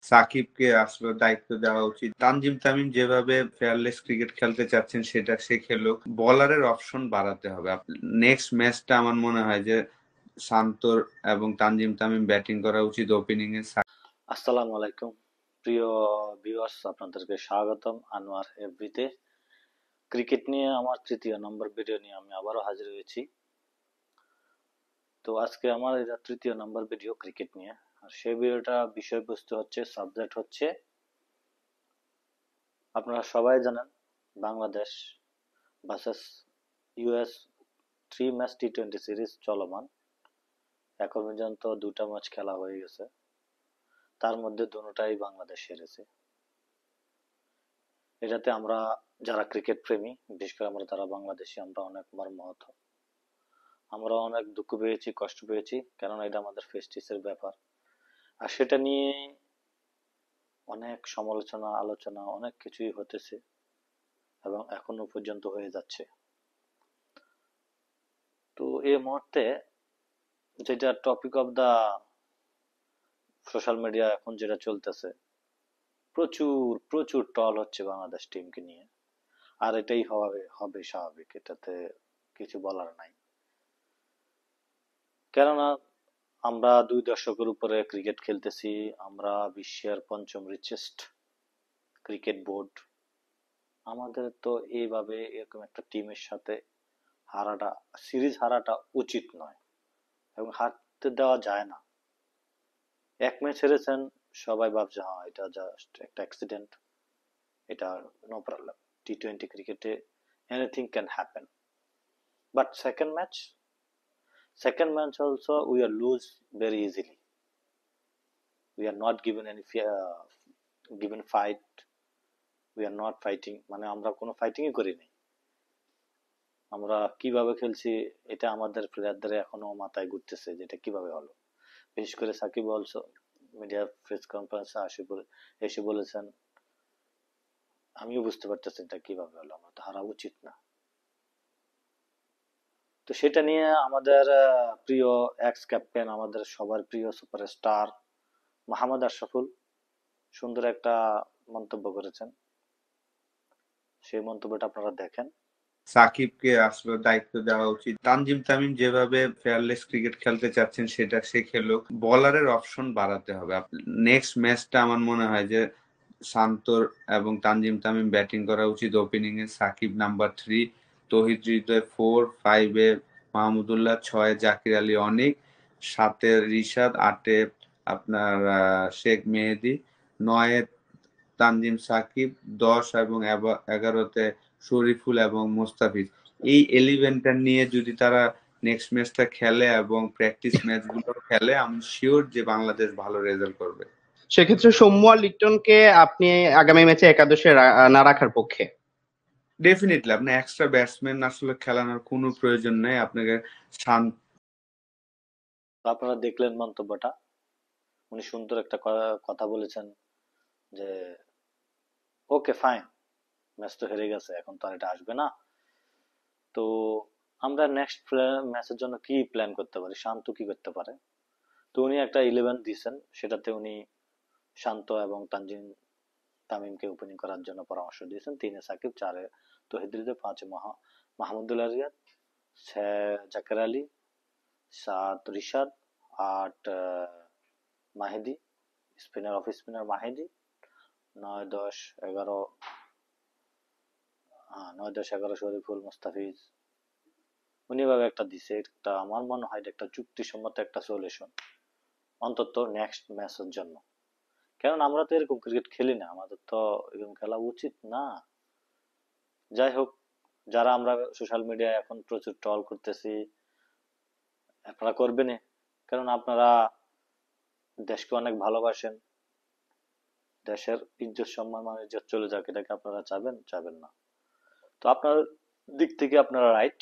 সাকিবকে আসলে দায়িত্ব দেওয়া উচিত। তানজিম তামিম যেভাবে ফেয়ারলেস ক্রিকেট খেলতে চাচ্ছেন সেটা সে খেলুক। বলারের অপশন বাড়াতে হবে। নেক্সট ম্যাচটা আমার মনে হয় যে শান্তর এবং তানজিম তামিম ব্যাটিং করা উচিত ওপেনিং এ। আসসালামু আলাইকুম প্রিয় ভিউয়ার্স, আপনাদেরকে স্বাগতম আনোয়ার এফবিতে। ক্রিকেট নিয়ে আমার তৃতীয় নম্বর ভিডিও নিয়ে আমি আবারও হাজির হয়েছি। তো আজকে আমার এটা তৃতীয় নম্বর ভিডিও ক্রিকেট নিয়ে। আর সেই ভিডিওটা বিষয়বস্তু হচ্ছে, সাবজেক্ট হচ্ছে, আপনারা সবাই জানেন বাংলাদেশ ভার্সেস ইউএস 3 ম্যাচ টি-20 সিরিজ চলমান। এখন পর্যন্ত 2টা ম্যাচ খেলা হয়ে গেছে, তার মধ্যে দুটোটাই বাংলাদেশ হেরেছে। এটাতে আমরা যারা ক্রিকেট প্রেমী, বিশেষ করে আমরা যারা বাংলাদেশি, আমরা অনেক মর্মাহত। আমরা অনেক দুঃখ পেয়েছি, কষ্ট পেয়েছি, কেননা এটা আমাদের ফেস্টিসের ব্যাপার। আর সেটা নিয়ে অনেক সমালোচনা, আলোচনা, অনেক কিছুই হতেছে এবং এখনো পর্যন্ত হয়ে যাচ্ছে। তো এই মুহূর্তে যেটা topic of the social media এখন যেটা চলতেছে, প্রচুর প্রচুর টল হচ্ছে বাংলাদেশ টিমকে নিয়ে। আর এটাই হবে হবে স্বাভাবিক, এটাতে কিছু বলার নাই। কেননা আমরা 2 দশকের উপরে ক্রিকেট খেলতেছি, আমরা বিশ্বের 5ম রিচেস্ট ক্রিকেট বোর্ড। আমাদের তো এইভাবে এরকম একটা টিমের সাথে হারাটা, সিরিজ হারাটা উচিত নয় এবং হারতে দেওয়া যায় না। 1 ম্যাচ হেরেছেন, সবাই ভাবছে হ্যাঁ এটা জাস্ট একটা অ্যাক্সিডেন্ট, এটা নো প্রবলেম, টি-20 ক্রিকেটে anything can happen. But second match also we are lose very easily. We are not given any given fight. We are not fighting, মানে আমরা কোনো ফাইটিংই করিনি। আমরা কিভাবে খেলছি এটা আমাদের প্লেয়ারদের এখনো মাথায় ঘুরতেছে, যেটা কিভাবে হলো। বিশেষ করে সাকিব অলসো মিডিয়া প্রেস কনফারেন্সে এসে বলেছেন, আমিও বুঝতে পারতেছি এটা কিভাবে হলো, আমরা তো হারা উচিত না। তো সেটা নিয়ে আমাদের প্রিয় এক্স ক্যাপ্টেন, আমাদের সবার প্রিয় সুপারস্টার মোহাম্মদ আশরাফুল সুন্দর একটা মন্তব্য করেছেন। সেই মন্তব্যটা আপনারা দেখেন। সাকিবকে আসলে দায়িত্ব দেওয়া উচিত। তানজিম তামিম যেভাবে ফেয়ারলেস ক্রিকেট খেলতে চাচ্ছেন সেটা সে খেলুক। বলারের অপশন বাড়াতে হবে। নেক্সট ম্যাচটা আমার মনে হয় যে শান্তর এবং তানজিম তামিম ব্যাটিং করা উচিত ওপেনিং এ। সাকিব নাম্বার 3, তৌহিদ হৃদয় 4, 5 মাহমুদুল্লাহ, 6 জাকির আলী অনিক, 7 রিশাদ, 8 আপনার শেখ মেহেদী, 9 তানজিম সাকিব, 10 এবং 11 শরীফুল এবং মোস্তাফিজ। এই 11টা নিয়ে যদি তারা নেক্সট ম্যাচটা খেলে এবং প্র্যাকটিস ম্যাচগুলো খেলে, আমি শিওর যে বাংলাদেশ ভালো রেজাল্ট করবে। সেক্ষেত্রে সৌম্য আর লিটনকে আপনি আগামী ম্যাচে একাদশে না রাখার পক্ষে? ডেফিনেটলি আপনার এক্সট্রা ব্যাটসম্যান আসলে খেলানোর কোনো প্রয়োজন নেই। আপনাকে শান্ত। আপনারা দেখলেন মন্তব্যটা, উনি সুন্দর একটা কথা বলেছেন যে ওকে ফাইন, ম্যাচ তো হেরে গেছে, এখন তো আর এটা আসবে না। তো আমরা নেক্সট ম্যাচের জন্য কি প্ল্যান করতে পারি, শান্ত কি করতে পারে। তো উনি একটা 11 দিয়েছেন, সেটাতে উনি শান্ত এবং তামিমকে ওপেনিং করার জন্য পরামর্শ দিয়েছেন। 3-এ সাকিব, 4-এ তৌহিদ হৃদয়, 5-এ Mahmudullah Riyad, 6 Jaker Ali, 7 Rishad, 8 Mahedi, spinner off spinner Mahedi, 9, 10, 11, 9, 10, 11 Shoriful, Mustafiz. উনি ভাবে একটা দিছে, একটা আমার মনে হয় একটা যুক্তিসম্মত একটা সলিউশন অন্তত নেক্সট ম্যাচের জন্য। কারণ আমরা তো এরকম ক্রিকেট খেলি না, আমাদের তো এরকম খেলা উচিত না। যাই হোক, যারা আমরা সোশ্যাল মিডিয়ায় এখন প্রচুর ট্রল করতেছি, আপনারা করবেন, কারণ আপনারা দেশকে অনেক ভালোবাসেন। দেশের ইজ্জত সম্মান মানে ইজ্জত চলে যাক, এটাকে আপনারা চাবেন না। তো আপনার দিক থেকে আপনারা রাইট,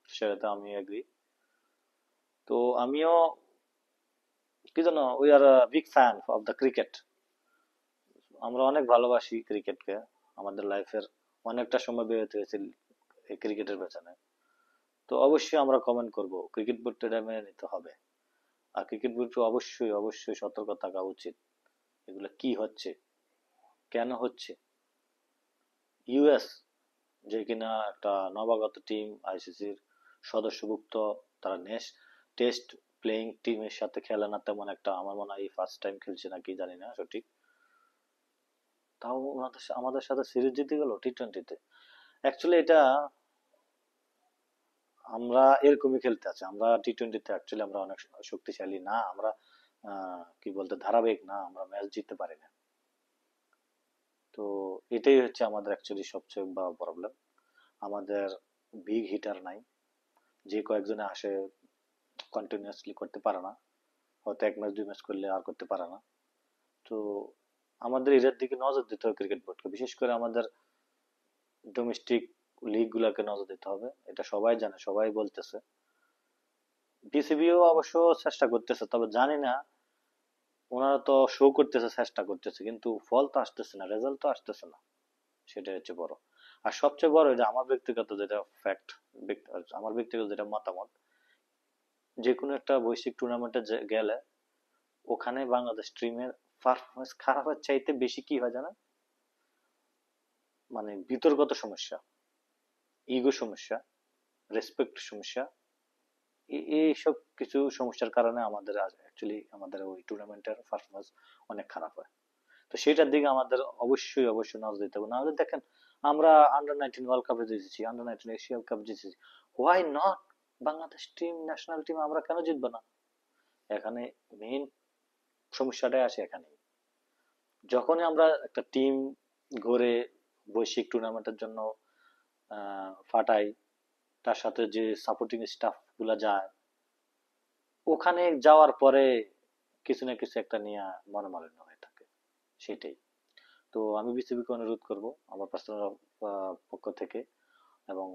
সেটাতে আমি এগ্রি। তো আমিও কি জানো, we are big fan of the cricket. আমরা অনেক ভালোবাসি ক্রিকেটকে, আমাদের লাইফের অনেকটা সময় বেরোতে হয়েছে এই ক্রিকেটের পেছনে। তো অবশ্যই আমরা কমেন্ট করব, ক্রিকেট বোর্ডটা এটা মেনে নিতে হবে। আর ক্রিকেট বোর্ডকে অবশ্যই অবশ্যই সতর্ক থাকা উচিত। এগুলো কি হচ্ছে, কেন হচ্ছে? ইউএস, যে কিনা একটা নবাগত টিম, আইসিসির সদস্যভুক্ত, তারা টেস্ট প্লেইং টিমের সাথে খেলে না তেমন একটা, আমার মনে হয় ফার্স্ট টাইম খেলছে নাকি জানি না সঠিক, তাও আমাদের সাথে সিরিজ জিতে গেল টি-20-তে। অ্যাকচুয়ালি এটা আমরা এরকমই খেলতে আছি, আমরা টি-20-তে অ্যাকচুয়ালি আমরা অনেক শক্তিশালী না, আমরা কি বলতে ধারাবাহিক না, আমরা ম্যাচ জিততে পারি না। তো এটাই হচ্ছে আমাদের অ্যাকচুয়ালি সবচেয়ে বড় প্রবলেম। আমাদের বিগ হিটার নাই, যে কয়েকজনে আসে কন্টিনিউয়াসলি করতে পারে না, হয়তো এক ম্যাচ দুই ম্যাচ করলে আর করতে পারে না। তো আমাদের এটার দিকে নজর দিতে হবে ক্রিকেট বোর্ডকে, বিশেষ করে আমাদের ডোমেস্টিক লিগ গুলাকে নজর দিতে হবে, এটা সবাই জানে, সবাই বলতেছে। বিসিবিও অবশ্য চেষ্টা করতেছে, তবে জানি না, ওনারা তো শো করতেছে চেষ্টা করতেছে, কিন্তু ফল তো আসতেছে না, রেজাল্ট তো আসতেছে না, সেটাই হচ্ছে বড়। আর সবচেয়ে বড়, এটা আমার ব্যক্তিগত যেটা ফ্যাক্ট, আমার ব্যক্তিগত যেটা মতামত, যে কোনো একটা বৈশ্বিক টুর্নামেন্টে গেলে ওখানে বাংলাদেশ টিমের পারফরমেন্স খারাপের চাইতে বেশি কি হয় জানেন? মানে বিতর্কত সমস্যা, ইগো সমস্যা, রেসপেক্ট সমস্যা, এইসব কিছু সমস্যার কারণে আমাদের অ্যাকচুয়ালি আমাদের ওই টুর্নামেন্টের পারফরমেন্স অনেক খারাপ হয়। তো সেটার দিকে আমাদের অবশ্যই অবশ্যই নজর দিতে হবে। নাহলে দেখেন, আমরা আন্ডার 19 ওয়ার্ল্ড কাপে জিতেছি, আন্ডার 19 এশিয়া কাপ জিতেছি, why not Bangladesh team, national team আমরা কেন জিতবো না? এখানে মেইন সমস্যাটাই আসে এখানে। যখনই আমরা একটা টিম গড়ে বৈশ্বিক টুর্নামেন্টের জন্য ফাটাই, তার সাথে যে সাপোর্টিং স্টাফ গুলা যায়, ওখানে যাওয়ার পরে কিছু না কিছু একটা নিয়ে মনোমালিন্য হয়ে থাকে, সেটাই। তো আমি বিসিবিকে অনুরোধ করব আমার পার্সোনাল পক্ষ থেকে এবং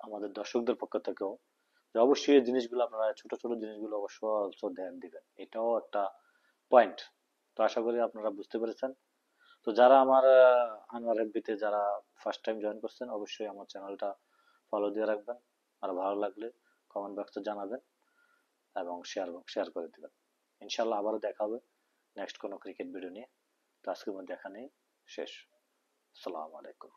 আমাদের দর্শকদের পক্ষ থেকেও, যে অবশ্যই এই জিনিসগুলো আপনারা, ছোট ছোট জিনিসগুলো অবশ্যই অবশ্য ধ্যান দিবেন, এটাও একটা পয়েন্ট। তো আশা করি আপনারা বুঝতে পেরেছেন। তো যারা আমার আনোয়ার এফবিতে যারা ফার্স্ট টাইম জয়েন করছেন, অবশ্যই আমার চ্যানেলটা ফলো দিয়ে রাখবেন, আর ভালো লাগলে কমেন্ট বক্সে জানাবেন এবং শেয়ার করে দিবেন। ইনশাল্লাহ আবারও দেখা হবে নেক্সট কোনো ক্রিকেট ভিডিও নিয়ে। তো আজকের মধ্যে এখানেই শেষ। আসসালামু আলাইকুম।